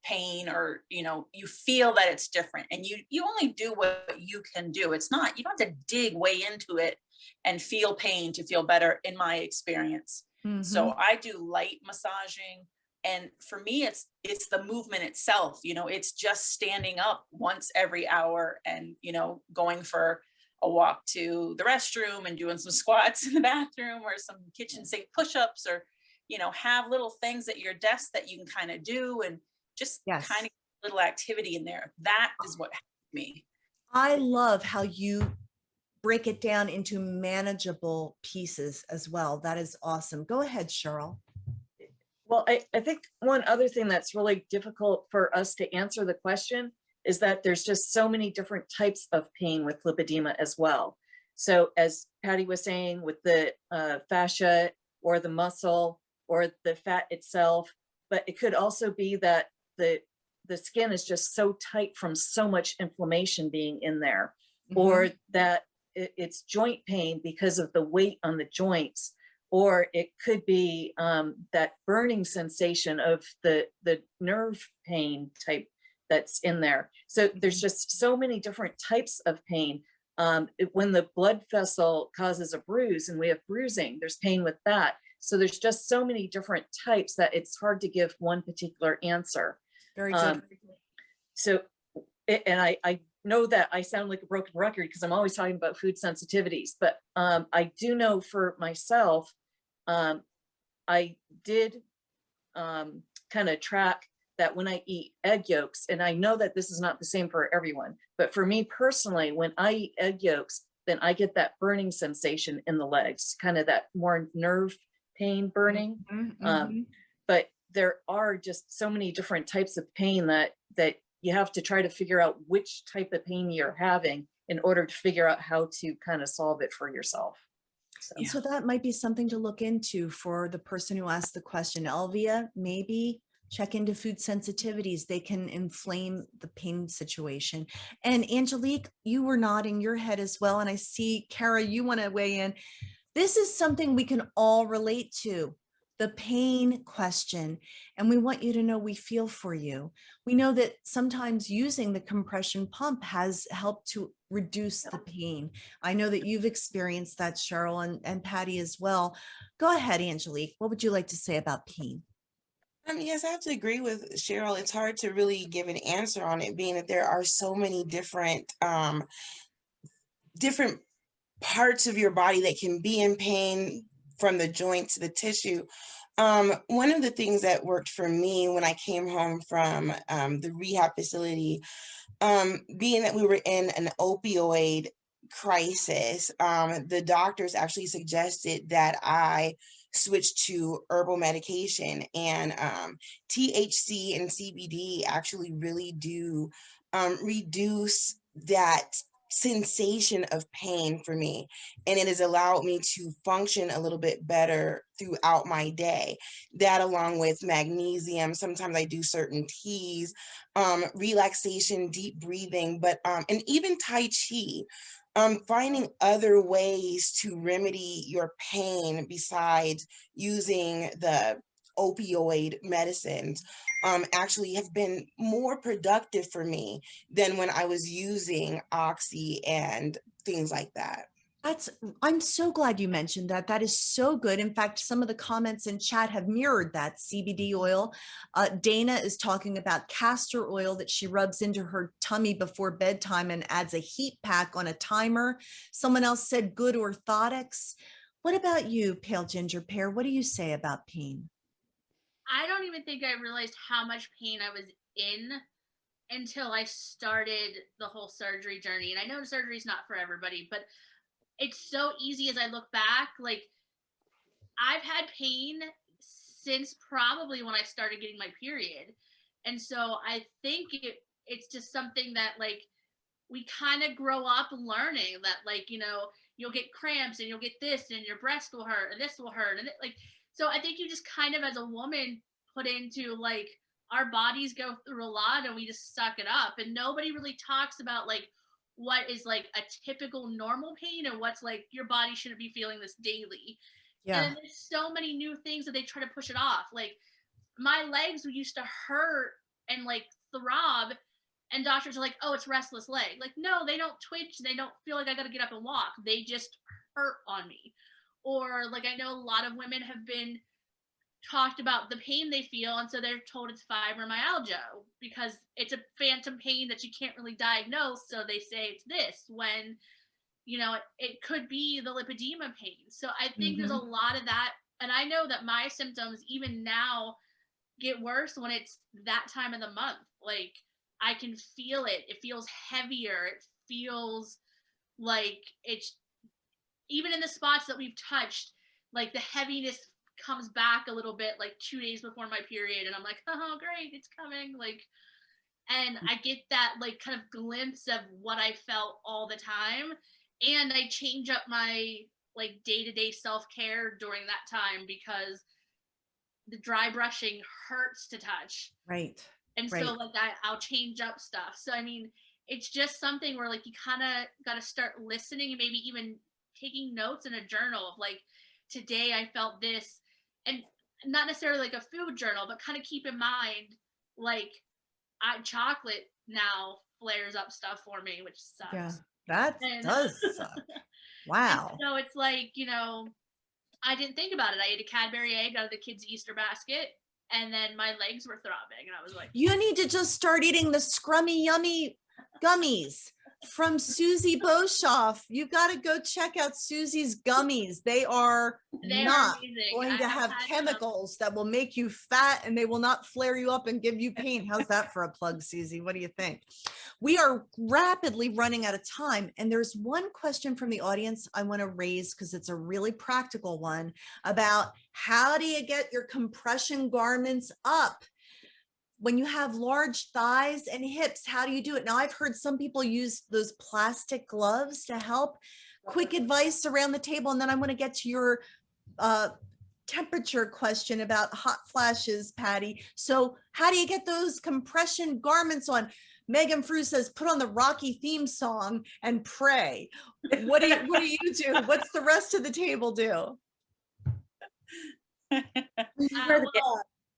pain, or, you know, you feel that it's different, and you only do what you can do. It's not, you don't have to dig way into it and feel pain to feel better, in my experience. So I do light massaging, and for me it's the movement itself. You know, it's just standing up once every hour and, you know, going for a walk to the restroom and doing some squats in the bathroom or some kitchen sink push-ups, or, you know, have little things at your desk that you can kind of do, and just kind of little activity in there. That is what helped me. I love how you break it down into manageable pieces as well. That is awesome. Go ahead, Cheryl. Well, I think one other thing that's really difficult for us to answer the question is that there's just so many different types of pain with lipedema as well. So as Pattie was saying, with the fascia or the muscle or the fat itself, but it could also be that the skin is just so tight from so much inflammation being in there, or that it's joint pain because of the weight on the joints, or it could be that burning sensation of the nerve pain type that's in there. So there's just so many different types of pain. When the blood vessel causes a bruise and we have bruising, there's pain with that. So there's just so many different types that it's hard to give one particular answer. Very good. So, and I know that I sound like a broken record because I'm always talking about food sensitivities, but I do know for myself, I did kind of track that when I eat egg yolks, and I know that this is not the same for everyone, but for me personally, when I eat egg yolks, then I get that burning sensation in the legs, kind of that more nerve pain burning. But there are just so many different types of pain that you have to try to figure out which type of pain you're having in order to figure out how to kind of solve it for yourself. So that might be something to look into for the person who asked the question. Elvia, maybe check into food sensitivities. They can inflame the pain situation. And Angelique, you were nodding your head as well. And I see, Cara, you want to weigh in. This is something we can all relate to, the pain question. And we want you to know we feel for you. We know that sometimes using the compression pump has helped to reduce the pain. I know that you've experienced that, Cheryl, and Pattie as well. Go ahead, Angelique. What would you like to say about pain? Yes, I have to agree with Cheryl. It's hard to really give an answer on it, being that there are so many different different parts of your body that can be in pain, from the joint to the tissue. One of the things that worked for me when I came home from the rehab facility, being that we were in an opioid crisis, the doctors actually suggested that I switch to herbal medication, and THC and CBD actually really do reduce that sensation of pain for me, and it has allowed me to function a little bit better throughout my day. That, along with magnesium, sometimes I do certain teas, relaxation, deep breathing, but and even Tai Chi. Finding other ways to remedy your pain besides using the opioid medicines actually have been more productive for me than when I was using Oxy and things like that. I'm so glad you mentioned that. That is so good. In fact, some of the comments in chat have mirrored that. CBD oil. Dana is talking about castor oil that she rubs into her tummy before bedtime and adds a heat pack on a timer. Someone else said good orthotics. What about you, Pale Ginger Pear? What do you say about pain? I don't even think I realized how much pain I was in until I started the whole surgery journey. And I know surgery is not for everybody, but it's so easy as I look back. Like, I've had pain since probably when I started getting my period. And so I think it's just something that, like, we kind of grow up learning that, like, you know, you'll get cramps and you'll get this and your breast will hurt and this will hurt. And like, so I think you just kind of, as a woman, put into, like, our bodies go through a lot and we just suck it up. And nobody really talks about, like, what is like a typical normal pain and what's like your body shouldn't be feeling this daily. Yeah. And there's so many new things that they try to push it off. Like, my legs used to hurt and like throb, and doctors are like, oh, it's restless leg. Like, no, they don't twitch. They don't feel like I got to get up and walk. They just hurt on me. Or like, I know a lot of women have been talked about the pain they feel, and so they're told it's fibromyalgia because it's a phantom pain that you can't really diagnose, so they say it's this, when, you know, it could be the lipedema pain. So I think there's a lot of that, and I know that my symptoms even now get worse when it's that time of the month. Like, I can feel it. It feels heavier. It feels like it's, even in the spots that we've touched, like the heaviness comes back a little bit, like 2 days before my period, and I'm like, oh great, it's coming. Like, and I get that like kind of glimpse of what I felt all the time, and I change up my like day-to-day self-care during that time because the dry brushing hurts to touch. Right. And right. so like I'll change up stuff. So I mean, it's just something where like you kind of got to start listening and maybe even taking notes in a journal of like, today I felt this, and not necessarily like a food journal, but kind of keep in mind, like, chocolate now flares up stuff for me, which sucks. Yeah, that does suck. Wow. And so it's like, you know, I didn't think about it. I ate a Cadbury egg out of the kids' Easter basket, and then my legs were throbbing, and I was like, you need to just start eating the scrummy yummy gummies from Siouxie Boshoff. You've got to go check out Siouxie's gummies. They are not going to have chemicals that will make you fat, and they will not flare you up and give you pain. How's that for a plug, Siouxsie? What do you think? We are rapidly running out of time, and there's one question from the audience I want to raise because it's a really practical one about how do you get your compression garments up? When you have large thighs and hips, how do you do it? Now, I've heard some people use those plastic gloves to help. Quick advice around the table. And then I want to get to your temperature question about hot flashes, Pattie. So how do you get those compression garments on? Megan Frew says, put on the Rocky theme song and pray. What do you do? What's the rest of the table do?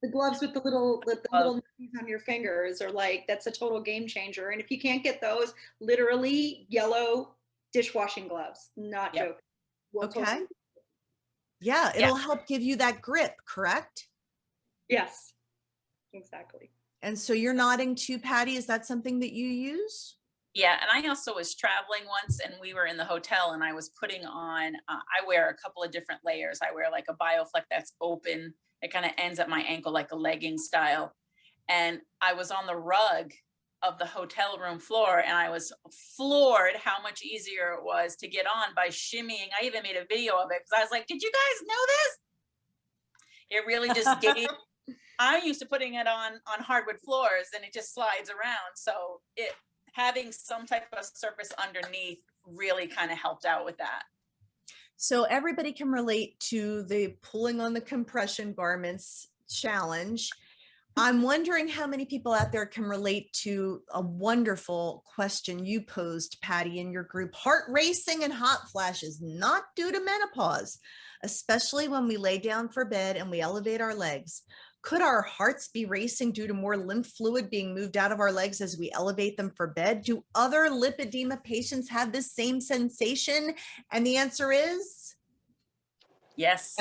The gloves with the little nubbies on your fingers are like, that's a total game changer. And if you can't get those, literally yellow dishwashing gloves, not joking. Okay. Yeah, it'll help give you that grip, correct? Yes, exactly. And so you're nodding too, Pattie. Is that something that you use? Yeah, and I also was traveling once, and we were in the hotel, and I was putting on, I wear a couple of different layers. I wear like a BioFlex that's open. It kind of ends at my ankle like a legging style. And I was on the rug of the hotel room floor, and I was floored how much easier it was to get on by shimmying. I even made a video of it because I was like, did you guys know this? It really just gave, I'm used to putting it on hardwood floors, and it just slides around. So it, having some type of surface underneath really kind of helped out with that. So everybody can relate to the pulling on the compression garments challenge. I'm wondering how many people out there can relate to a wonderful question you posed, Pattie, in your group. Heart racing and hot flashes, not due to menopause, especially when we lay down for bed and we elevate our legs. Could our hearts be racing due to more lymph fluid being moved out of our legs as we elevate them for bed? Do other lipedema patients have this same sensation? And the answer is yes.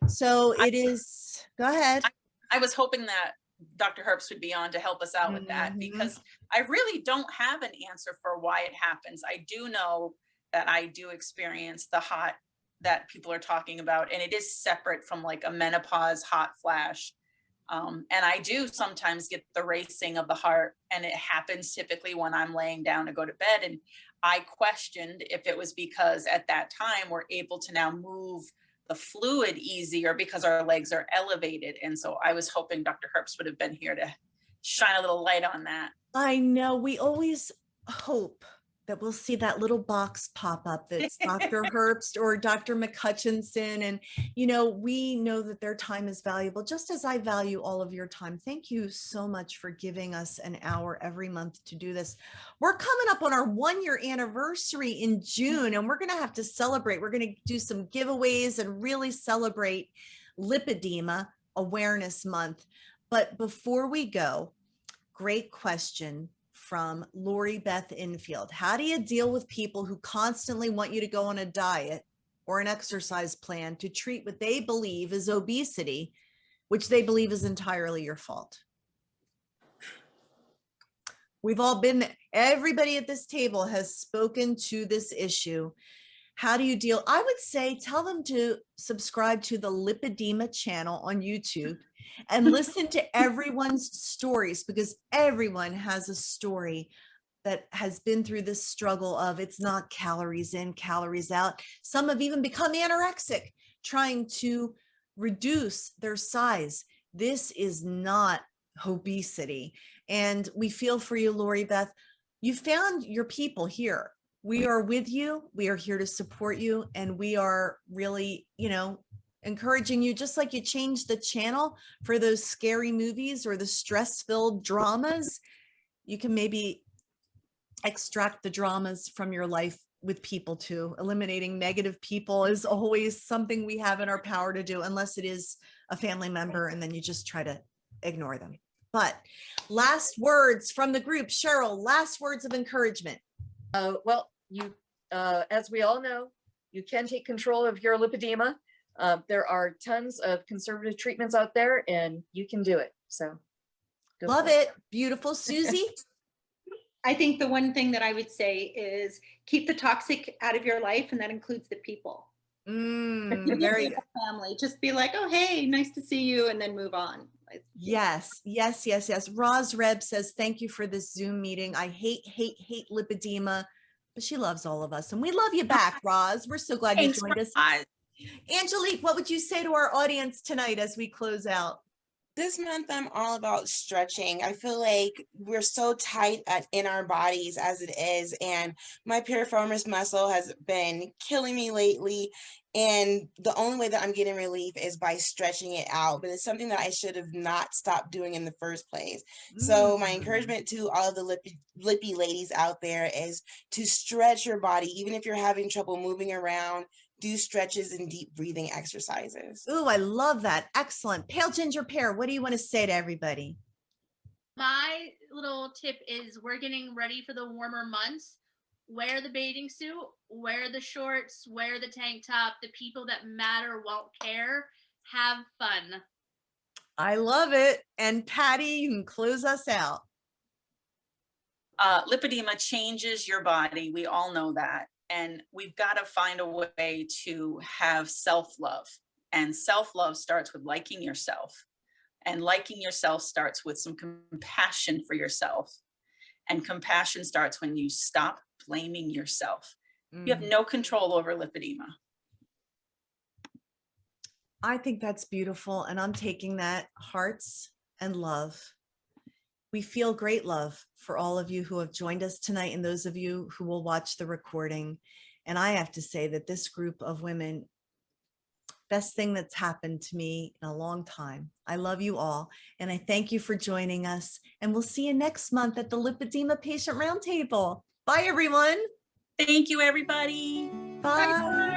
So it is, go ahead. I was hoping that Dr. Herbst would be on to help us out with that, because I really don't have an answer for why it happens. I do know that I do experience the hot that people are talking about, and it is separate from like a menopause hot flash. And I do sometimes get the racing of the heart, and it happens typically when I'm laying down to go to bed. And I questioned if it was because at that time we're able to now move the fluid easier because our legs are elevated. And so I was hoping Dr. Herbst would have been here to shine a little light on that. I know, we always hope that we'll see that little box pop up that's Dr. Herbst or Dr. McCutchinson. And, you know, we know that their time is valuable, just as I value all of your time. Thank you so much for giving us an hour every month to do this. We're coming up on our 1-year anniversary in June, and we're going to have to celebrate. We're going to do some giveaways and really celebrate Lipedema Awareness Month. But before we go, great question from Lori Beth Infield. How do you deal with people who constantly want you to go on a diet or an exercise plan to treat what they believe is obesity, which they believe is entirely your fault? We've all been there. Everybody at this table has spoken to this issue. How do you deal? I would say tell them to subscribe to the Lipedema channel on YouTube and listen to everyone's stories, because everyone has a story that has been through this struggle of it's not calories in, calories out. Some have even become anorexic, trying to reduce their size. This is not obesity. And we feel for you, Lori Beth. You found your people here. We are with you. We are here to support you. And we are really, you know, encouraging you, just like you changed the channel for those scary movies or the stress-filled dramas. You can maybe extract the dramas from your life with people too. Eliminating negative people is always something we have in our power to do, unless it is a family member, and then you just try to ignore them. But last words from the group. Cheryl, last words of encouragement. Well, you, as we all know, you can take control of your lipedema. There are tons of conservative treatments out there, and you can do it. So love it. Beautiful. Susie? I think the one thing that I would say is keep the toxic out of your life, and that includes the people. Very good. Family. Just be like, oh, hey, nice to see you, and then move on. Yes, yes, yes, yes. Roz Reb says, thank you for this Zoom meeting. I hate lipedema, but she loves all of us. And we love you back, Roz. We're so glad you joined us. Angelique, what would you say to our audience tonight as we close out? This month, I'm all about stretching. I feel like we're so tight in our bodies as it is, and my piriformis muscle has been killing me lately. And the only way that I'm getting relief is by stretching it out. But it's something that I should have not stopped doing in the first place. So my encouragement to all of the lippy ladies out there is to stretch your body, even if you're having trouble moving around. Do stretches and deep breathing exercises. Ooh, I love that. Excellent. Pale Ginger Pear, what do you want to say to everybody? My little tip is we're getting ready for the warmer months. Wear the bathing suit, wear the shorts, wear the tank top. The people that matter won't care. Have fun. I love it. And Patty, you can close us out. Lipedema changes your body. We all know that. And we've got to find a way to have self-love. And self-love starts with liking yourself. And liking yourself starts with some compassion for yourself. And compassion starts when you stop blaming yourself. You have no control over lipedema. I think that's beautiful. And I'm taking that, hearts and love. We feel great love for all of you who have joined us tonight and those of you who will watch the recording. And I have to say that this group of women, best thing that's happened to me in a long time. I love you all. And I thank you for joining us. And we'll see you next month at the Lipedema Patient Roundtable. Bye, everyone. Thank you, everybody. Bye.